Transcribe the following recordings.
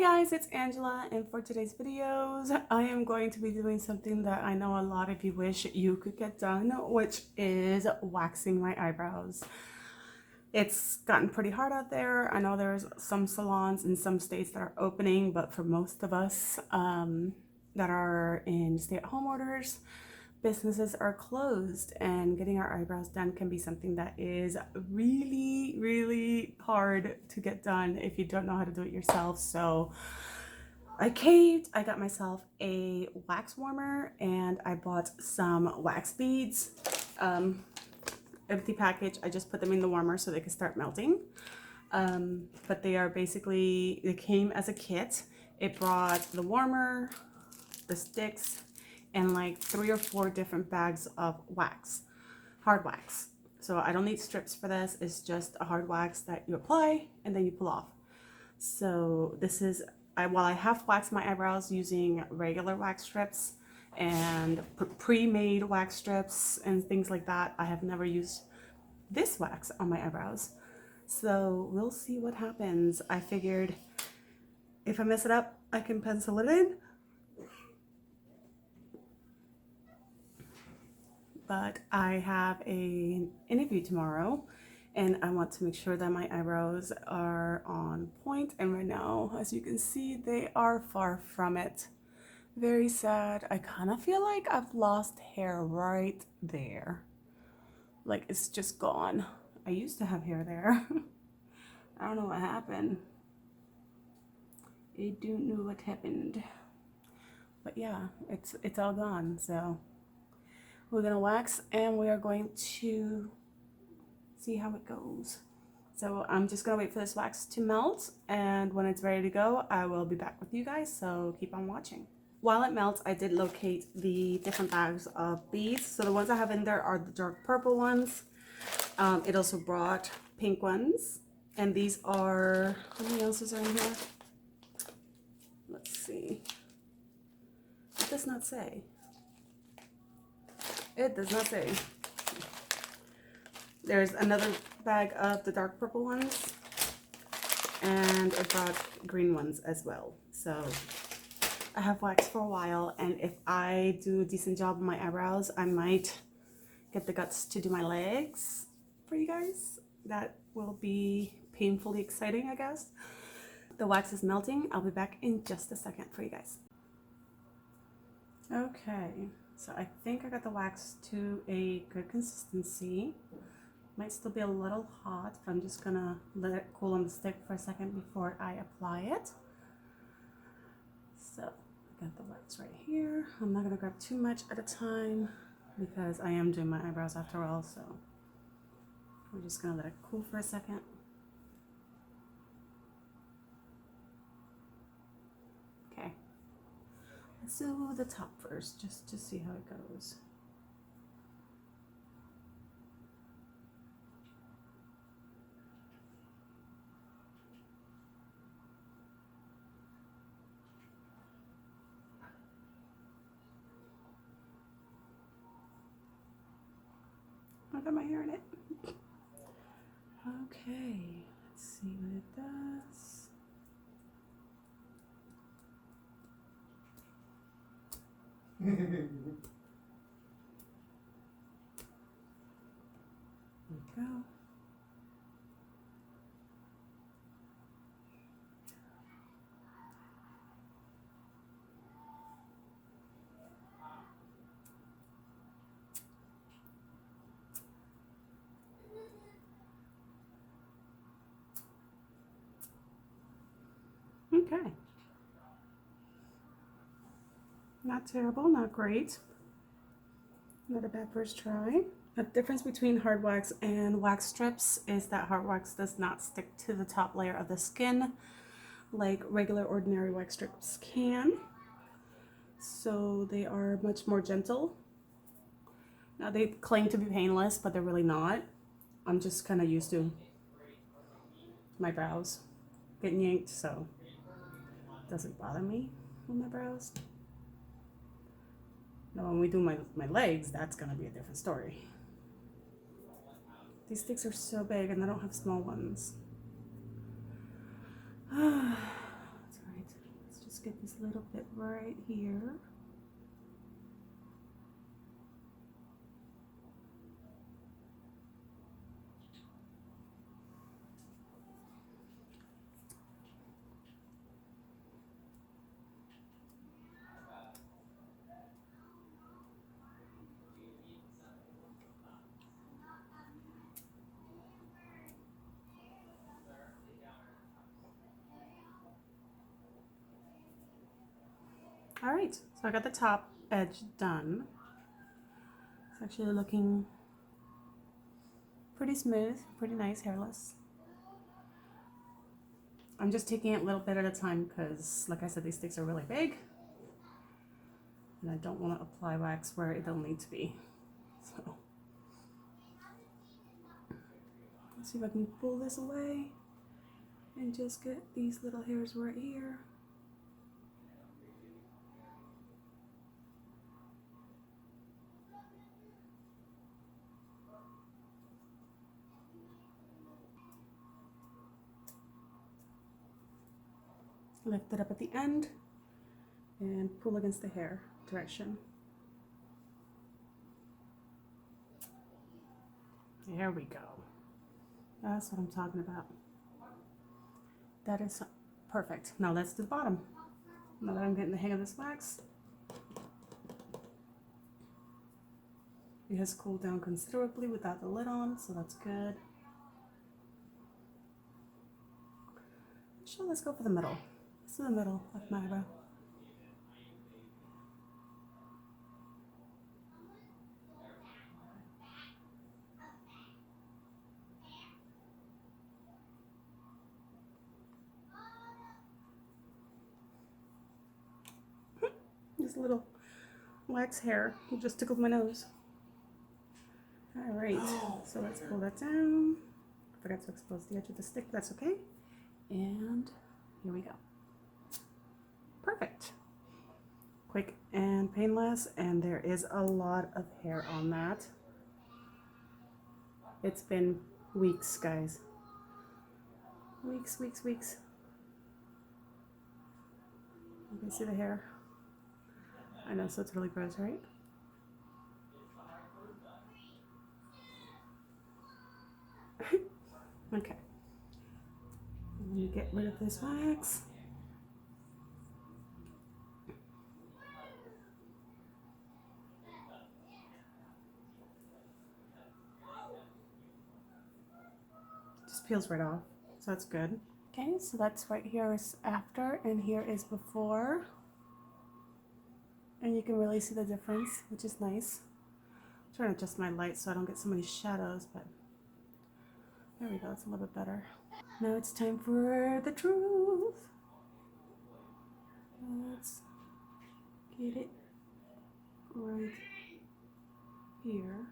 guys, it's Angela, and for today's videos I am going to be doing something that I know a lot of you wish you could get done, which is waxing my eyebrows. It's gotten pretty hard out there. I know there's some salons in some states that are opening, but for most of us that are in stay-at-home orders, businesses are closed, and getting our eyebrows done can be something that is really hard to get done if you don't know how to do it yourself. So I caved. I got myself a wax warmer and I bought some wax beads. Empty package. I just put them in the warmer so they can start melting. But they are basically, they came as a kit. It brought the warmer, the sticks, and like 3 or 4 different bags of wax, hard wax. So I don't need strips for this. It's just a hard wax that you apply and then you pull off. So this is, while I have waxed my eyebrows using regular wax strips and pre-made wax strips and things like that, I have never used this wax on my eyebrows. So we'll see what happens. I figured if I mess it up, I can pencil it in. But I have an interview tomorrow and I want to make sure that my eyebrows are on point. And right now, as you can see, they are far from it. Very sad. I kind of feel like I've lost hair right there. Like it's just gone. I used to have hair there. I don't know what happened. I don't know what happened. But yeah, it's all gone. So we're gonna wax and we are going to see how it goes. So I'm just gonna wait for this wax to melt, and when it's ready to go, I will be back with you guys, so keep on watching. While it melts, I did locate the different bags of beads. So the ones I have in there are the dark purple ones. It also brought pink ones, and these are, how many ounces are in here? Let's see. It does not say. It does not say. There's another bag of the dark purple ones, and it brought green ones as well. So I have waxed for a while, and if I do a decent job on my eyebrows, I might get the guts to do my legs for you guys. That will be painfully exciting, I guess. The wax is melting. I'll be back in just a second for you guys. Okay. So I think I got the wax to a good consistency. Might still be a little hot, but I'm just gonna let it cool on the stick for a second before I apply it. So I got the wax right here. I'm not gonna grab too much at a time because I am doing my eyebrows after all, so we're just gonna let it cool for a second. Okay. Let's do the top first, just to see how it goes. I got my hair in it. Okay, let's see what it does. There we go. Okay. Not terrible, not great. Not a bad first try. The difference between hard wax and wax strips is that hard wax does not stick to the top layer of the skin like regular ordinary wax strips can. So they are much more gentle. Now they claim to be painless, but they're really not. I'm just kind of used to my brows getting yanked, so it doesn't bother me with my brows. Now when we do my legs, that's gonna be a different story. These sticks are so big and I don't have small ones. That's right. get this little bit right here. All right, so I got the top edge done. It's actually looking pretty smooth, pretty nice, hairless. I'm just taking it a little bit at a time because, like I said, these sticks are really big. And I don't want to apply wax where it don't need to be. So, let's see if I can pull this away and just get these little hairs right here. Lift it up at the end and pull against the hair direction. There we go. That's what I'm talking about. That is perfect. Now let's do the bottom. Now that I'm getting the hang of this wax, it has cooled down considerably without the lid on, so that's good. So let's go for the middle. This is the middle of my eyebrow. This little wax hair just tickled my nose. All right, so let's pull that down. Forgot to expose the edge of the stick, that's okay. And here we go. Perfect. Quick and painless, and there is a lot of hair on that. It's been weeks, guys. Weeks, weeks, weeks. You can see the hair. I know, so it's really gross, right? Okay. Let me get rid of this wax. Just peels right off, so that's good. Okay, so that's right here is after, and here is before. And you can really see the difference, which is nice. I'm trying to adjust my light so I don't get so many shadows, but there we go, it's a little bit better. Now it's time for the truth. Let's get it right here.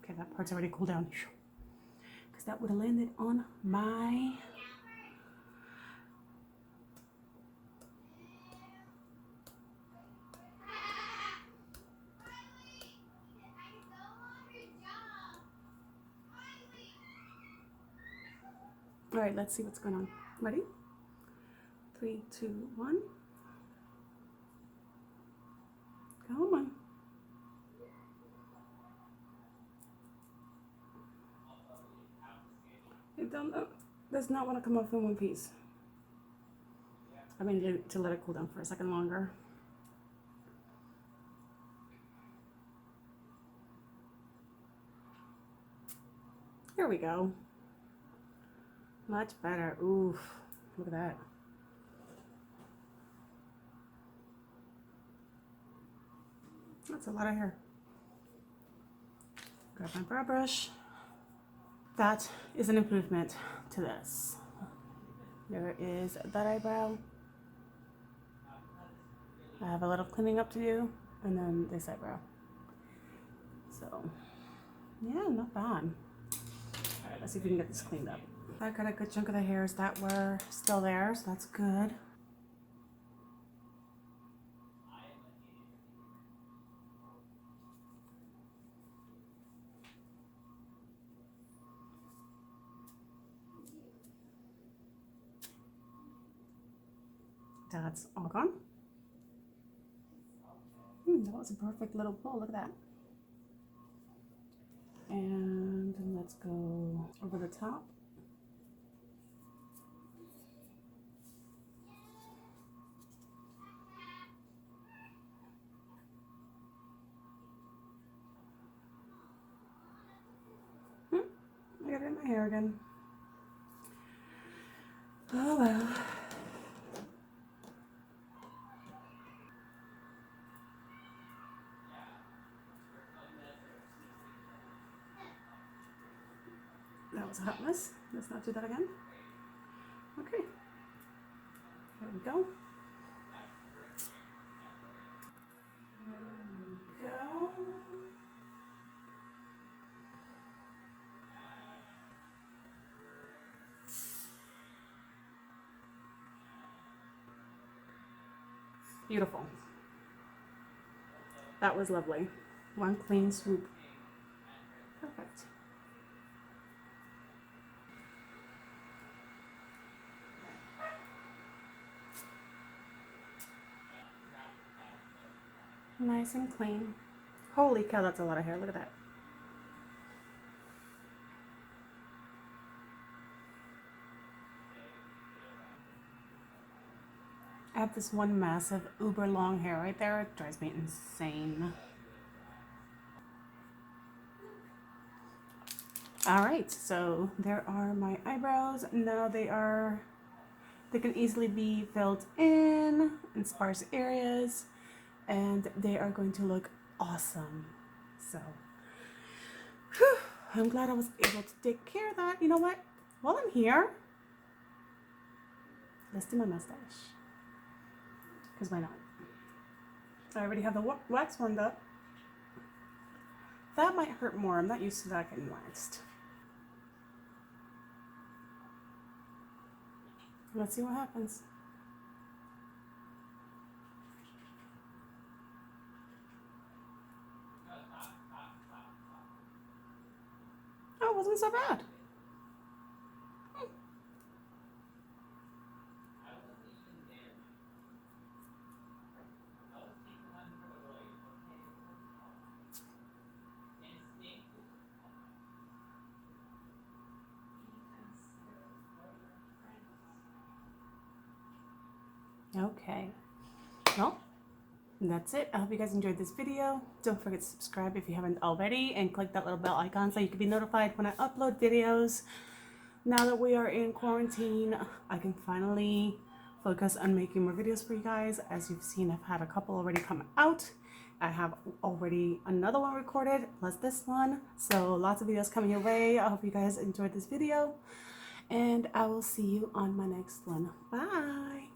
Okay, that part's already cooled down. Because that would have landed on my All right, let's see what's going on. Ready? 3, 2, 1. Come on. It does not want to come off in one piece. I mean, to let it cool down for a second longer. Here we go. Much better. Oof, look at that. That's a lot of hair. Grab my brow brush. That is an improvement to this. There is that eyebrow. I have a little cleaning up to do, and then this eyebrow. So, yeah, not bad. All right, let's see if we can get this cleaned up. I got a good chunk of the hairs that were still there, so that's good. That's all gone. That was a perfect little pull. Look at that. And let's go over the top. I got it in my hair again. Oh well. That was a hot mess. Let's not do that again. Okay. There we go. Beautiful. That was lovely. One clean swoop. Perfect. Nice and clean. Holy cow, that's a lot of hair. Look at that. I have this one massive uber long hair right there. It drives me insane. All right, so there are my eyebrows. Now they can easily be filled in sparse areas, and they are going to look awesome. So whew, I'm glad I was able to take care of that. You know what? While I'm here, let's do my mustache. Because why not? I already have the wax one up. That might hurt more. I'm not used to that getting waxed. Let's see what happens. Oh, it wasn't so bad. Okay. Well, that's it. I hope you guys enjoyed this video. Don't forget to subscribe if you haven't already, and click that little bell icon so you can be notified when I upload videos. Now that we are in quarantine, I can finally focus on making more videos for you guys. As you've seen, I've had a couple already come out. I have already another one recorded, plus this one. So lots of videos coming your way. I hope you guys enjoyed this video, and I will see you on my next one. Bye!